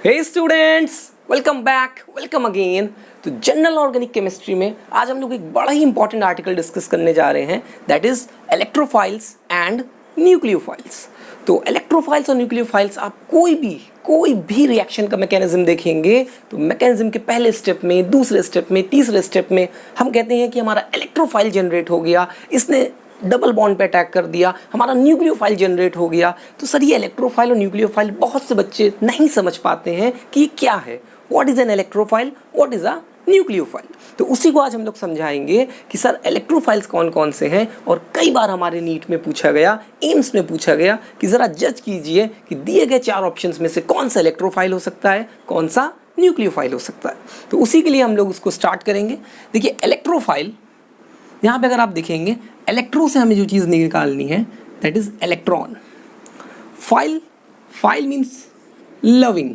हे students, welcome back, welcome again. तो general organic chemistry में आज हम लोग एक बड़ा ही इंपॉर्टेंट आर्टिकल डिस्कस करने जा रहे हैं, that is electrophiles and nucleophiles. तो इलेक्ट्रोफाइल्स और न्यूक्लियोफाइल्स, आप कोई भी रिएक्शन का मैकेनिज्म देखेंगे तो मैकेनिज्म के पहले स्टेप में, दूसरे स्टेप में, तीसरे स्टेप में हम कहते हैं कि हमारा इलेक्ट्रोफाइल जनरेट हो गया, इसने डबल बॉन्ड पे अटैक कर दिया, हमारा न्यूक्लियोफाइल जनरेट हो गया। तो सर ये इलेक्ट्रोफाइल और न्यूक्लियोफाइल बहुत से बच्चे नहीं समझ पाते हैं कि ये क्या है, what is an electrophile, what is a nucleophile. तो उसी को आज हम लोग समझाएंगे कि सर इलेक्ट्रोफाइल्स कौन कौन से हैं। और कई बार हमारे नीट में पूछा गया, एम्स में पूछा गया कि ज़रा जज कीजिए कि दिए गए 4 ऑप्शंस में से कौन सा इलेक्ट्रोफाइल हो सकता है, कौन सा न्यूक्लियोफाइल हो सकता है। तो उसी के लिए हम लोग उसको स्टार्ट करेंगे। देखिए इलेक्ट्रोफाइल, यहाँ पे अगर आप देखेंगे इलेक्ट्रो से हमें जो चीज़ निकालनी है that is electron. File means loving.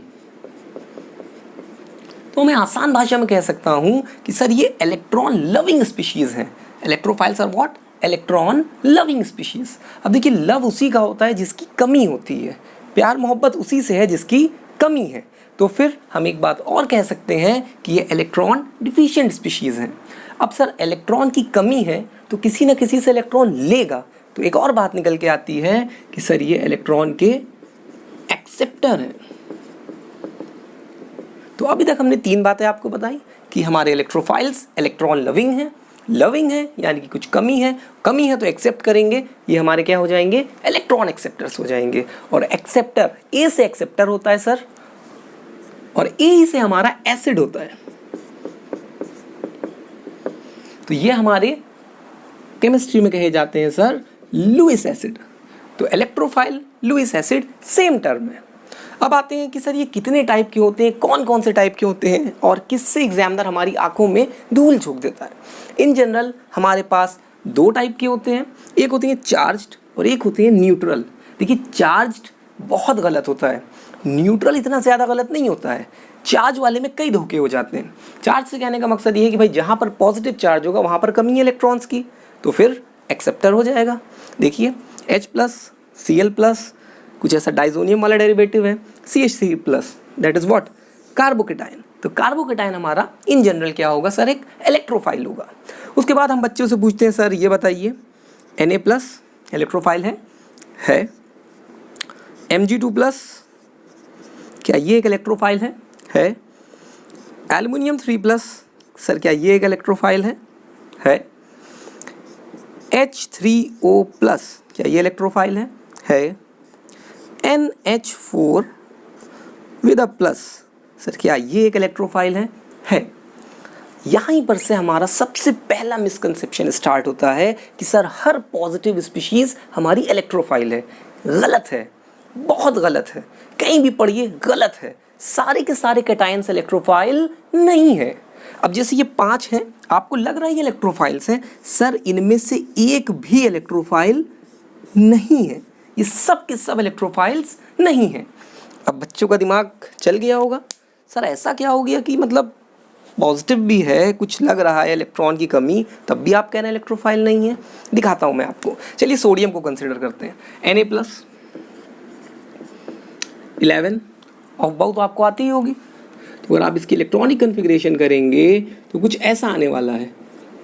तो मैं आसान भाषा में कह सकता हूँ कि सर ये इलेक्ट्रॉन लविंग स्पीशीज हैं। Electrophiles are what? Electron loving species. अब देखिए लव उसी का होता है जिसकी कमी होती है, प्यार मोहब्बत उसी से है जिसकी कमी है। तो फिर हम एक बात और कह सकते हैं कि ये इलेक्ट्रॉन डिफिशिएंट स्पीशीज हैं। अब सर इलेक्ट्रॉन की कमी है तो किसी न किसी से इलेक्ट्रॉन लेगा, तो एक और बात निकल के आती है कि सर ये इलेक्ट्रॉन के एक्सेप्टर हैं। तो अभी तक हमने 3 बातें आपको बताई कि हमारे इलेक्ट्रोफाइल्स इलेक्ट्रॉन लविंग है यानी कि कुछ कमी है तो एक्सेप्ट करेंगे, ये हमारे क्या हो जाएंगे, इलेक्ट्रॉन एक्सेप्टर्स हो जाएंगे। और एक्सेप्टर ए से एक्सेप्टर होता है सर, और ए से हमारा एसिड होता है। तो ये हमारे केमिस्ट्री में कहे जाते हैं सर लुईस एसिड। तो electrophile, Lewis acid same term है। अब आते हैं कि सर ये कितने टाइप के होते हैं, कौन कौन से टाइप के होते हैं और किससे एग्जामिनर हमारी आंखों में धूल झोंक देता है। इन जनरल हमारे पास 2 टाइप के होते हैं, एक होते हैं चार्ज्ड और एक होते हैं न्यूट्रल। देखिए चार्ज्ड बहुत गलत होता है, न्यूट्रल इतना ज़्यादा गलत नहीं होता है। चार्ज वाले में कई धोखे हो जाते हैं। चार्ज से कहने का मकसद ये है कि भाई जहाँ पर पॉजिटिव चार्ज होगा वहाँ पर कमी है इलेक्ट्रॉन्स की, तो फिर एक्सेप्टर हो जाएगा। देखिए H+Cl+, कुछ ऐसा डाइजोनियम वाला डेरिवेटिव है, CH3+, that is what, carbocation. तो कार्बोकेटाइन हमारा इन जनरल क्या होगा सर, एक इलेक्ट्रोफाइल होगा। उसके बाद हम बच्चों से पूछते हैं सर ये बताइए Na+ इलेक्ट्रोफाइल है। Mg2+, क्या ये एक इलेक्ट्रोफाइल है। एल्युमिनियम 3+, सर क्या ये एक इलेक्ट्रोफाइल है। H3O+, क्या ये इलेक्ट्रोफाइल है। NH4 with a plus, sir क्या ये एक इलेक्ट्रोफाइल है। यहीं पर से हमारा सबसे पहला मिसकंसेप्शन स्टार्ट होता है कि सर हर पॉजिटिव स्पीशीज हमारी इलेक्ट्रोफाइल है। गलत है, बहुत गलत है, कहीं भी पढ़िए गलत है। सारे के सारे कैटायंस इलेक्ट्रोफाइल नहीं है। अब जैसे ये 5 हैं, आपको लग रहा है ये इलेक्ट्रोफाइल्स हैं, सर इनमें से एक भी इलेक्ट्रोफाइल नहीं है। ये सब के सब इलेक्ट्रोफाइल्स नहीं हैं। अब बच्चों का दिमाग चल गया होगा, सर ऐसा क्या हो गया कि मतलब पॉजिटिव भी है, कुछ लग रहा है इलेक्ट्रॉन की कमी, तब भी आप कह रहे हैं इलेक्ट्रोफाइल नहीं है। दिखाता हूं मैं आपको। चलिए सोडियम को कंसिडर करते हैं। Na+, 11 ऑफ बाउ तो आपको आती ही होगी। तो अगर आप इसकी इलेक्ट्रॉनिक कन्फिग्रेशन करेंगे तो कुछ ऐसा आने वाला है,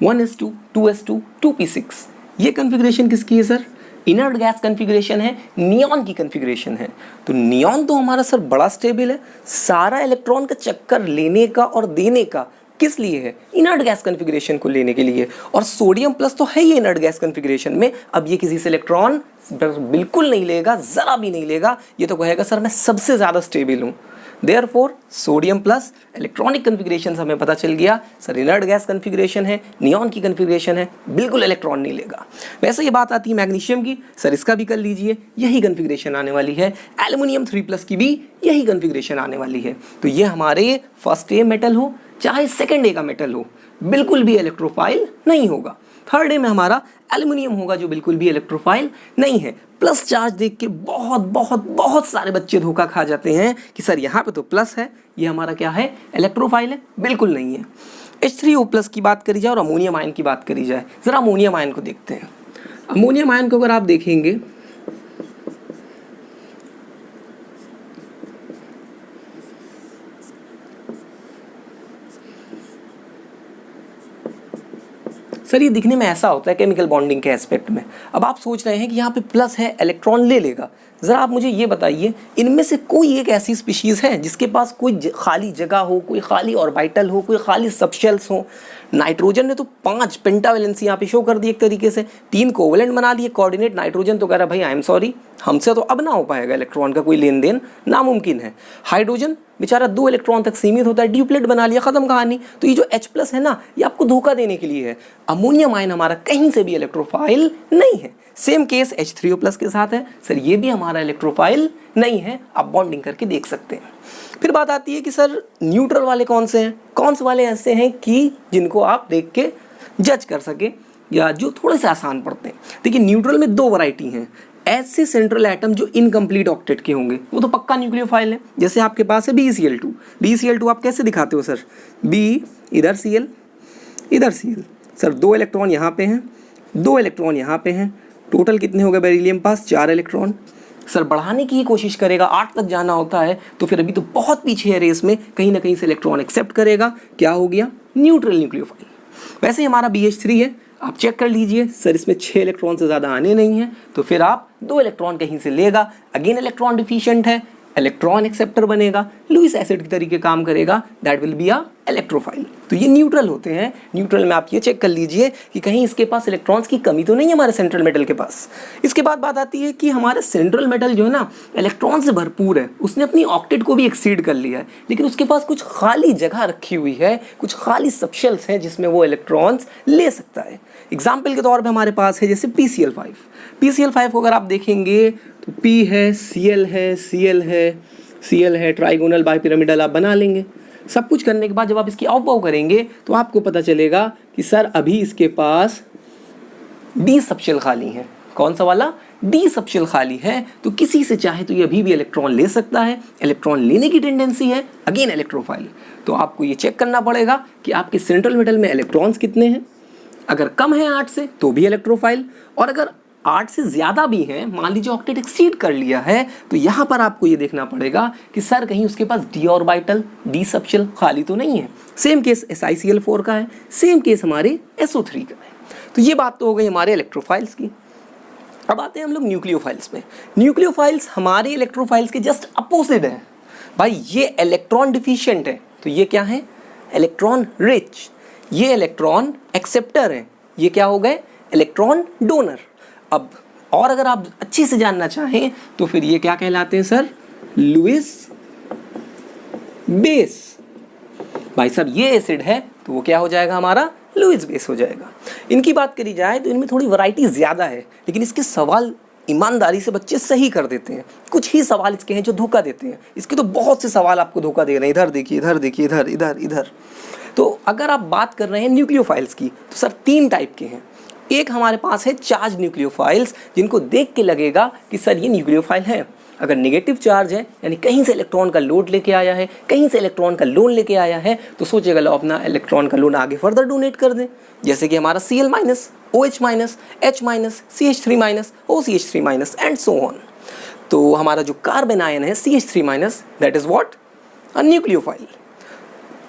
1s2 2s2 2p6। ये कन्फिग्रेशन किसकी है सर, इनर्ट गैस कन्फिग्रेशन है, नियॉन की कन्फिग्रेशन है। तो नियॉन तो हमारा सर बड़ा स्टेबल है, सारा इलेक्ट्रॉन का चक्कर लेने का और देने का किस लिए है, इनर्ट गैस कन्फिग्रेशन को लेने के लिए। और सोडियम प्लस तो है ही इनर्ट गैस कन्फिग्रेशन में। अब ये किसी से इलेक्ट्रॉन बिल्कुल नहीं लेगा, जरा भी नहीं लेगा। ये तो कहेगा सर मैं सबसे ज्यादा स्टेबल हूँ। Therefore sodium plus electronic configuration हमें पता चल गया सर इनर्ट गैस कन्फिग्रेशन है, नियॉन की कन्फिग्रेशन है, बिल्कुल इलेक्ट्रॉन नहीं लेगा। वैसे ये बात आती है मैग्नीशियम की, सर इसका भी कर लीजिए, यही कन्फिग्रेशन आने वाली है। एल्युमिनियम 3+ की भी यही कन्फिग्रेशन आने वाली है। तो ये हमारे फर्स्ट ए मेटल हो चाहे सेकेंड ए का मेटल हो, बिल्कुल भी इलेक्ट्रोफाइल नहीं होगा। थर्ड ए में हमारा एल्युमिनियम होगा जो बिल्कुल भी इलेक्ट्रोफाइल नहीं है। प्लस चार्ज देख के बहुत बहुत बहुत सारे बच्चे धोखा खा जाते हैं कि सर यहाँ पे तो प्लस है, ये हमारा क्या है, इलेक्ट्रोफाइल है। बिल्कुल नहीं है। H3O+ की बात करी जाए और अमोनियम आयन की बात करी जाए, जरा अमोनियम आयन को देखते हैं। अमोनियम आयन को अगर आप देखेंगे सर ये दिखने में ऐसा होता है केमिकल बॉन्डिंग के एस्पेक्ट में। अब आप सोच रहे हैं कि यहाँ पे प्लस है, इलेक्ट्रॉन ले लेगा। ज़रा आप मुझे ये बताइए, इनमें से कोई एक ऐसी स्पीशीज़ है जिसके पास कोई खाली जगह हो, कोई खाली ऑर्बिटल हो, कोई खाली सबशेल्स हो? नाइट्रोजन ने तो 5 पेंटावेलेंसी यहाँ पे शो कर दी एक तरीके से, 3 कोवेलेंट बना लिए कोऑर्डिनेट। नाइट्रोजन तो कह रहा भाई आई एम सॉरी, हमसे तो अब ना हो पाएगा इलेक्ट्रॉन का कोई लेन देन, नामुमकिन है। हाइड्रोजन बेचारा 2 इलेक्ट्रॉन तक सीमित होता है, ड्यूप्लेट बना लिया, खत्म कहानी। तो ये जो H+ है ना, ये आपको धोखा देने के लिए है। अमोनियम आयन हमारा कहीं से भी इलेक्ट्रोफाइल नहीं है। सेम केस H3O+ के साथ है, सर ये भी हमारा इलेक्ट्रोफाइल नहीं है। आप बॉन्डिंग करके देख सकते हैं। फिर बात आती है कि सर न्यूट्रल वाले कौन से हैं, कौन से वाले ऐसे हैं कि जिनको आप देख के जज कर सके या जो थोड़े से आसान पड़ते हैं। देखिए न्यूट्रल में 2 वैरायटी हैं। ऐसे सेंट्रल एटम जो इनकम्प्लीट ऑक्टेट के होंगे वो तो पक्का न्यूक्लियोफाइल है। जैसे आपके पास है BeCl2। BeCl2 आप कैसे दिखाते हो सर? B इधर Cl इधर Cl। सर 2 इलेक्ट्रॉन यहाँ पे हैं, 2 इलेक्ट्रॉन यहाँ पे हैं। टोटल कितने हो गए बेरिलियम पास? 4 इलेक्ट्रॉन। सर बढ़ाने की ही कोशिश करेगा, 8 तक जाना होता है, तो फिर अभी तो बहुत पीछे है रेस में, कहीं ना कहीं से इलेक्ट्रॉन एक्सेप्ट करेगा। क्या हो गया? Neutral nucleophile. वैसे ही हमारा BH3 है, आप चेक कर लीजिए सर, इसमें 6 इलेक्ट्रॉन से ज़्यादा आने नहीं हैं, तो फिर आप 2 इलेक्ट्रॉन कहीं से लेगा। अगेन इलेक्ट्रॉन डिफिशिएंट है, इलेक्ट्रॉन एक्सेप्टर बनेगा, लुईस एसिड की तरीके काम करेगा, that will be a electrophile. तो ये न्यूट्रल होते हैं। न्यूट्रल में आप ये चेक कर लीजिए कि कहीं इसके पास इलेक्ट्रॉन्स की कमी तो नहीं है हमारे सेंट्रल मेटल के पास। इसके बाद बात आती है कि हमारे सेंट्रल मेटल जो है ना, इलेक्ट्रॉन से भरपूर है, उसने अपनी ऑक्टेट को भी एक्सीड कर लिया है, लेकिन उसके पास कुछ खाली जगह रखी हुई है, कुछ खाली सबशेल्स हैं जिसमें वो इलेक्ट्रॉन्स ले सकता है। एग्जाम्पल के तौर पर हमारे पास है जैसे PCl5। PCl5 को अगर आप देखेंगे तो P है, Cl है, Cl है, Cl है, ट्राइगोनल बाइपिरामिडल आप बना लेंगे। सब कुछ करने के बाद जब आप इसकी अवपाव करेंगे तो आपको पता चलेगा कि सर अभी इसके पास D सबशेल खाली है। कौन सा वाला? D सबशेल खाली है। तो किसी से चाहे तो ये अभी भी इलेक्ट्रॉन ले सकता है, इलेक्ट्रॉन लेने की टेंडेंसी है, अगेन इलेक्ट्रोफाइल। तो आपको ये चेक करना पड़ेगा कि आपके सेंट्रल मेटल में इलेक्ट्रॉन्स कितने हैं। अगर कम है 8 से तो भी इलेक्ट्रोफाइल, और अगर 8 से ज़्यादा भी हैं, मान लीजिए ऑक्टेट एक्सीड कर लिया है, तो यहाँ पर आपको ये देखना पड़ेगा कि सर कहीं उसके पास D ऑर्बिटल, D सबशेल खाली तो नहीं है। सेम केस SiCl4 का है, सेम केस हमारे SO3 का है। तो ये बात तो हो गई हमारे इलेक्ट्रोफाइल्स की। अब आते हैं हम लोग न्यूक्लियोफाइल्स में। न्यूक्लियोफाइल्स हमारे इलेक्ट्रोफाइल्स के जस्ट अपोजिट है। भाई ये इलेक्ट्रॉन डिफिशिएंट है, तो ये क्या है? Electron rich. ये इलेक्ट्रॉन एक्सेप्टर है, ये क्या हो गए? Electron donor. अब और अगर आप अच्छे से जानना चाहें तो फिर ये क्या कहलाते हैं सर? Lewis base. भाई साहब ये एसिड है तो वो क्या हो जाएगा हमारा? लुईस बेस हो जाएगा। इनकी बात करी जाए तो इनमें थोड़ी वैरायटी ज़्यादा है, लेकिन इसके सवाल ईमानदारी से बच्चे सही कर देते हैं। कुछ ही सवाल इसके हैं जो धोखा देते हैं। इसके तो बहुत से सवाल आपको धोखा दे रहे हैं, इधर देखिए, इधर देखिए, इधर इधर इधर। तो अगर आप बात कर रहे हैं न्यूक्लियोफाइल्स की तो सर 3 टाइप के हैं। एक हमारे पास है चार्ज न्यूक्लियोफाइल्स, जिनको देख के लगेगा कि सर ये न्यूक्लियोफाइल है। अगर नेगेटिव चार्ज है, यानी कहीं से इलेक्ट्रॉन का लोड लेके आया है, कहीं से इलेक्ट्रॉन का लोन लेके आया है, तो सोचेगा लो अपना इलेक्ट्रॉन का लोन आगे फर्दर डोनेट कर दें। जैसे कि हमारा Cl-, OH-, H-, CH3-, OCH3- and so on. तो हमारा जो कार्बन आयन है CH3-, that is what? A nucleophile.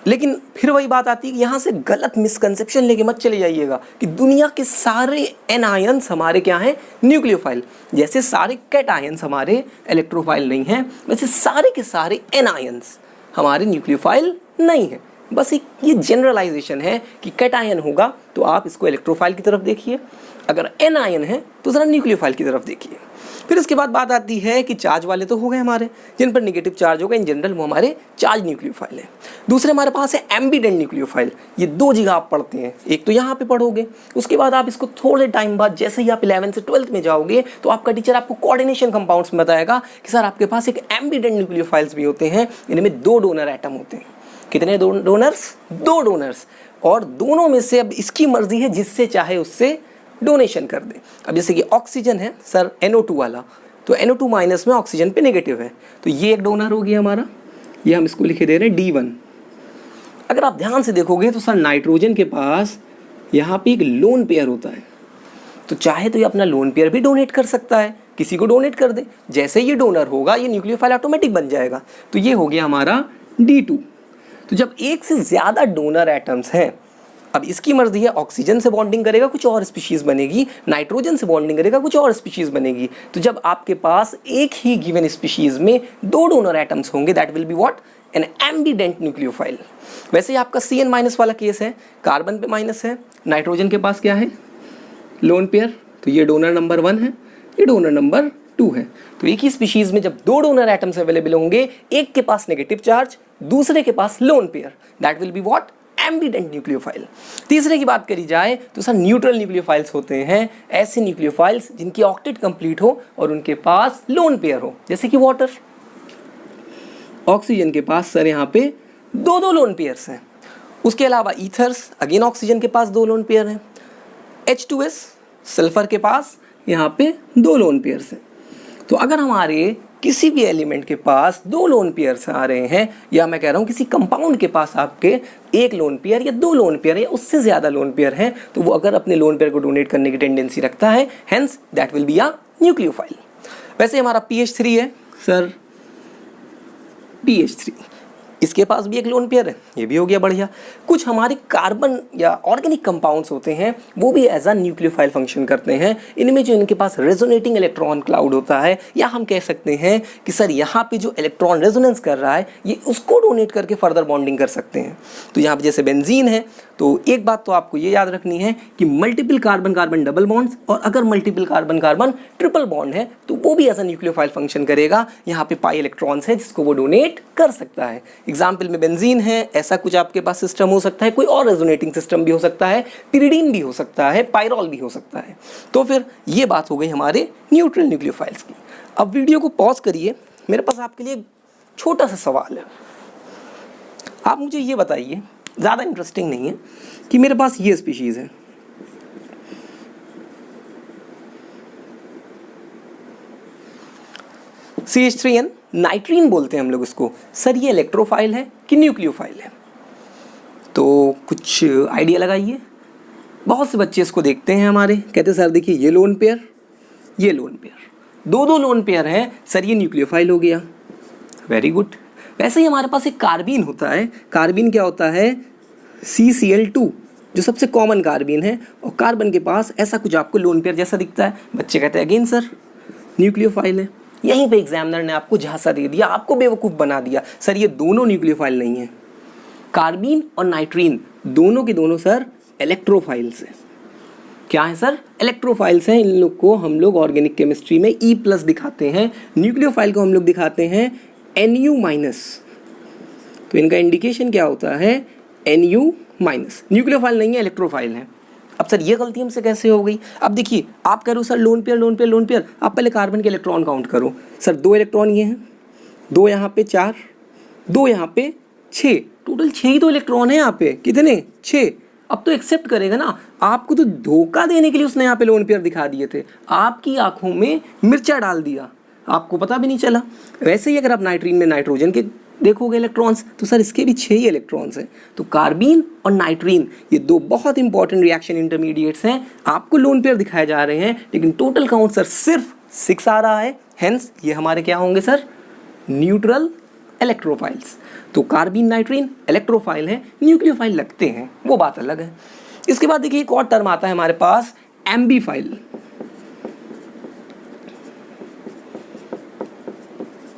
लेकिन फिर वही बात आती है कि यहाँ से गलत मिसकंसेप्शन लेके मत चले जाइएगा कि दुनिया के सारे एन आयन्स हमारे क्या हैं? न्यूक्लियोफाइल। जैसे सारे कैट आयन्स हमारे इलेक्ट्रोफाइल नहीं हैं, वैसे सारे के सारे एन आयन्स हमारे न्यूक्लियोफाइल नहीं हैं। बस एक ये जनरलाइजेशन है कि कैट आयन होगा तो आप इसको इलेक्ट्रोफाइल की तरफ देखिए, अगर एन आयन है तो ज़रा न्यूक्लियोफाइल की तरफ देखिए। फिर इसके बाद बात आती है कि चार्ज वाले तो हो गए हमारे, जिन पर नेगेटिव चार्ज होगा, इन जनरल वो हमारे चार्ज न्यूक्लियोफाइल है। दूसरे हमारे पास है एम्बिडेंट न्यूक्लियोफाइल। ये 2 जगह आप पढ़ते हैं, एक तो यहाँ पे पढ़ोगे, उसके बाद आप इसको थोड़े टाइम बाद जैसे ही आप 11th से 12th में जाओगे तो आपका टीचर आपको कोऑर्डिनेशन कंपाउंड्स में बताएगा कि सर आपके पास एक एम्बिडेंट न्यूक्लियोफाइल्स भी होते हैं, इनमें 2 डोनर एटम होते हैं। कितने डोनर्स? 2 डोनर्स। और दोनों में से अब इसकी मर्जी है, जिससे चाहे उससे डोनेशन कर दे। अब जैसे कि ऑक्सीजन है सर NO2 वाला, तो NO2- में ऑक्सीजन पे नेगेटिव है, तो ये एक डोनर हो गया हमारा, ये हम इसको लिखे दे रहे हैं D1। अगर आप ध्यान से देखोगे तो सर नाइट्रोजन के पास यहाँ पे एक लोन पेयर होता है, तो चाहे तो ये अपना लोन पेयर भी डोनेट कर सकता है, किसी को डोनेट कर दे। जैसे ये डोनर होगा ये न्यूक्लियोफाइल ऑटोमेटिक बन जाएगा, तो ये हो गया हमारा D2। तो जब एक से ज़्यादा डोनर एटम्स हैं अब इसकी मर्जी है, ऑक्सीजन से बॉन्डिंग करेगा कुछ और स्पीशीज़ बनेगी, नाइट्रोजन से बॉन्डिंग करेगा कुछ और स्पीशीज़ बनेगी। तो जब आपके पास एक ही गिवन स्पीशीज़ में दो डोनर एटम्स होंगे, that will be what, an ambident nucleophile. वैसे ही आपका CN- वाला केस है, कार्बन पे माइनस है, नाइट्रोजन के पास क्या है, लोन पेयर, तो ये डोनर नंबर 1 है, ये डोनर नंबर 2 है। तो एक ही स्पीशीज में जब दो डोनर एटम्स अवेलेबल होंगे, एक के पास नेगेटिव चार्ज, दूसरे के पास lone pair, that will be what, ambident nucleophile. तीसरे की बात करी जाए तो सर न्यूट्रल न्यूक्लियोफाइल्स होते हैं ऐसे न्यूक्लियोफाइल्स जिनकी ऑक्टेट कंप्लीट हो और उनके पास लोन पेयर हो, जैसे कि वाटर। ऑक्सीजन के पास सर यहाँ पे दो दो लोन पेयर्स हैं। उसके अलावा ईथर्स, अगेन ऑक्सीजन के पास दो लोन पेयर हैं। H2S, सल्फर के पास यहाँ पे दो लोन पेयर्स हैं। तो अगर हमारे किसी भी एलिमेंट के पास दो लोन पेयर्स आ रहे हैं, या मैं कह रहा हूँ किसी कंपाउंड के पास आपके एक लोन पेयर या दो लोन पेयर या उससे ज़्यादा लोन पेयर हैं, तो वो अगर अपने लोन पेयर को डोनेट करने की टेंडेंसी रखता है, hence that will be a nucleophile. वैसे हमारा PH3 है सर, PH3, इसके पास भी एक लोन पेयर है, ये भी हो गया बढ़िया। कुछ हमारे कार्बन या ऑर्गेनिक कंपाउंड्स होते हैं, वो भी एज अ न्यूक्लियोफाइल फंक्शन करते हैं। इनमें जो इनके पास रेजोनेटिंग इलेक्ट्रॉन क्लाउड होता है, या हम कह सकते हैं कि सर यहाँ पे जो इलेक्ट्रॉन रेजोनेंस कर रहा है, ये उसको डोनेट करके फर्दर बॉन्डिंग कर सकते हैं। तो यहाँ पे जैसे बेंजीन है, तो एक बात तो आपको ये याद रखनी है कि multiple carbon carbon double bonds, और अगर multiple carbon carbon triple bond है तो वो भी एज अ न्यूक्लियोफाइल फंक्शन करेगा। यहाँ पे पाई इलेक्ट्रॉन्स है जिसको वो डोनेट कर सकता है। एग्जाम्पल में बेंजीन है, ऐसा कुछ आपके पास सिस्टम हो सकता है, कोई और रेजोनेटिंग सिस्टम भी हो सकता है, पिरिडीन भी हो सकता है, पायरॉल भी हो सकता है। तो फिर ये बात हो गई हमारे न्यूट्रल न्यूक्लियोफाइल्स की। अब वीडियो को पॉज करिए, मेरे पास आपके लिए छोटा सा सवाल है। आप मुझे ये बताइए, ज़्यादा इंटरेस्टिंग नहीं है, कि मेरे पास ये स्पीशीज़ है, CH3N, नाइट्रीन बोलते हैं हम लोग इसको। सर ये इलेक्ट्रोफाइल है कि न्यूक्लियोफाइल है? तो कुछ आइडिया लगाइए। बहुत से बच्चे इसको देखते हैं हमारे, कहते हैं सर देखिए ये लोन पेयर, ये लोन पेयर, दो दो लोन पेयर हैं, सर ये न्यूक्लियोफाइल हो गया। Very good. वैसे ही हमारे पास एक कार्बीन होता है। कार्बीन क्या होता है? CCl2, जो सबसे कॉमन कार्बीन है, और कार्बन के पास ऐसा कुछ आपको लोन पेयर जैसा दिखता है। बच्चे कहते हैं अगेन सर न्यूक्लियोफाइल है। यहीं पे एग्जामिनर ने आपको झांसा दे दिया, आपको बेवकूफ़ बना दिया, सर ये दोनों न्यूक्लियोफाइल नहीं है। कार्बीन और नाइट्रीन दोनों के दोनों सर इलेक्ट्रोफाइल्स हैं। क्या है सर? इलेक्ट्रोफाइल्स हैं। इन लोग को हम लोग ऑर्गेनिक केमिस्ट्री में E+ दिखाते हैं, न्यूक्लियोफाइल को हम लोग दिखाते हैं Nu-। तो इनका इंडिकेशन क्या होता है? Nu-। न्यूक्लियोफाइल नहीं है, इलेक्ट्रोफाइल है। अब सर ये गलती हमसे कैसे हो गई? अब देखिए, आप कह रहे हो sir lone pair lone pair lone pair, आप पहले कार्बन के इलेक्ट्रॉन काउंट करो। सर दो इलेक्ट्रॉन ये हैं, दो यहाँ पे 4, दो यहाँ पे 6, टोटल 6 ही तो इलेक्ट्रॉन है यहाँ पे। कितने? 6। अब तो एक्सेप्ट करेगा ना, आपको तो धोखा देने के लिए उसने यहाँ पे लोन पेयर दिखा दिए थे, आपकी आंखों में मिर्चा डाल दिया, आपको पता भी नहीं चला। वैसे ही अगर आप नाइट्रीन में नाइट्रोजन के देखोगे इलेक्ट्रॉन्स, तो सर इसके भी 6 ही इलेक्ट्रॉन्स हैं। तो कार्बीन और नाइट्रीन ये दो बहुत इंपॉर्टेंट रिएक्शन इंटरमीडिएट्स हैं। आपको लोन पेयर दिखाए जा रहे हैं, लेकिन टोटल काउंट सर सिर्फ 6 आ रहा है। हेंस ये हमारे क्या होंगे सर? Neutral electrophiles. तो कार्बीन नाइट्रीन इलेक्ट्रोफाइल है, न्यूक्लियोफाइल लगते हैं, वो बात अलग है। इसके बाद देखिए एक और टर्म आता है हमारे पास, एम्बीफाइल।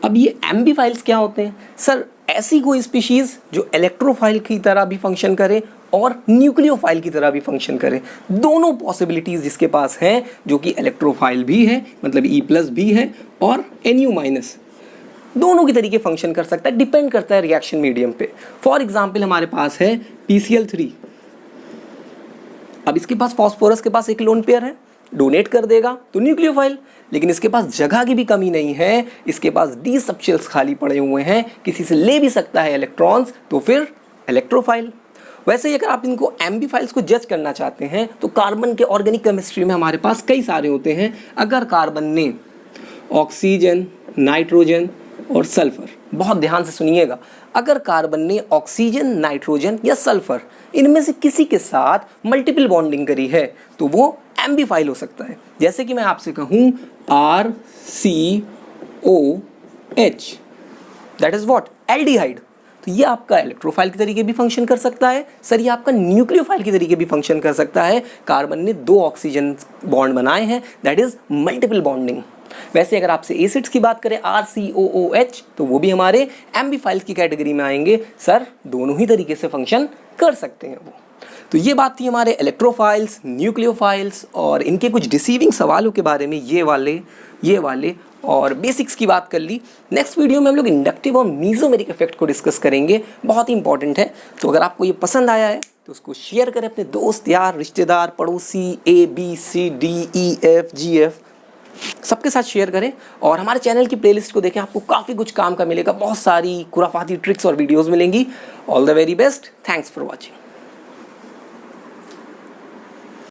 अब ये एम्बीफाइल्स क्या होते हैं? सर ऐसी कोई स्पीशीज जो इलेक्ट्रोफाइल की तरह भी फंक्शन करे और न्यूक्लियोफाइल की तरह भी फंक्शन करे। दोनों पॉसिबिलिटीज जिसके पास हैं, जो कि इलेक्ट्रोफाइल भी है, मतलब E+ भी है, और Nu-, दोनों की तरीके फंक्शन कर सकता है, डिपेंड करता है रिएक्शन मीडियम पे। फॉर एग्जाम्पल हमारे पास है PCl3। अब इसके पास फॉस्फोरस के पास एक लोन पेयर है, डोनेट कर देगा तो न्यूक्लियोफाइल, लेकिन इसके पास जगह की भी कमी नहीं है, इसके पास D सबशेल्स खाली पड़े हुए हैं, किसी से ले भी सकता है इलेक्ट्रॉन्स, तो फिर इलेक्ट्रोफाइल। वैसे ही अगर आप इनको एम्बीफाइल्स को जज करना चाहते हैं, तो कार्बन के ऑर्गेनिक केमिस्ट्री में हमारे पास कई सारे होते हैं। अगर कार्बन ने ऑक्सीजन, नाइट्रोजन और सल्फर, बहुत ध्यान से सुनिएगा, अगर कार्बन ने ऑक्सीजन, नाइट्रोजन या सल्फर इनमें से किसी के साथ मल्टीपल बॉन्डिंग करी है, तो वो एम्बीफाइल हो सकता है। जैसे कि मैं आपसे कहूं RCOH, that is what? Aldehyde. तो ये आपका इलेक्ट्रोफाइल के तरीके भी फंक्शन कर सकता है। सर ये आपका न्यूक्लियोफाइल के तरीके भी फंक्शन कर सकता है। कार्बन ने 2 ऑक्सीजन बॉन्ड बनाए हैं, दैट इज मल्टीपल बॉन्डिंग। वैसे अगर आपसे एसिड्स की बात करें RCOOH, तो वो भी हमारे एम्बीफाइल्स की कैटेगरी में आएंगे। सर दोनों ही तरीके से फंक्शन कर सकते हैं वो। तो ये बात थी हमारे इलेक्ट्रोफाइल्स, न्यूक्लियोफाइल्स और इनके कुछ डिसीविंग सवालों के बारे में, ये वाले और बेसिक्स की बात कर ली। नेक्स्ट वीडियो में हम लोग इंडक्टिव और मीजोमेरिक इफेक्ट को डिस्कस करेंगे, बहुत ही इंपॉर्टेंट है। तो अगर आपको ये पसंद आया है तो उसको शेयर करें अपने दोस्त, यार, रिश्तेदार, पड़ोसी, ABCDEFGF सबके साथ शेयर करें। और हमारे चैनल की प्लेलिस्ट को देखें, आपको काफ़ी कुछ काम का मिलेगा, बहुत सारी खुराफाती ट्रिक्स और वीडियोज़ मिलेंगी। All the very best, thanks for watching.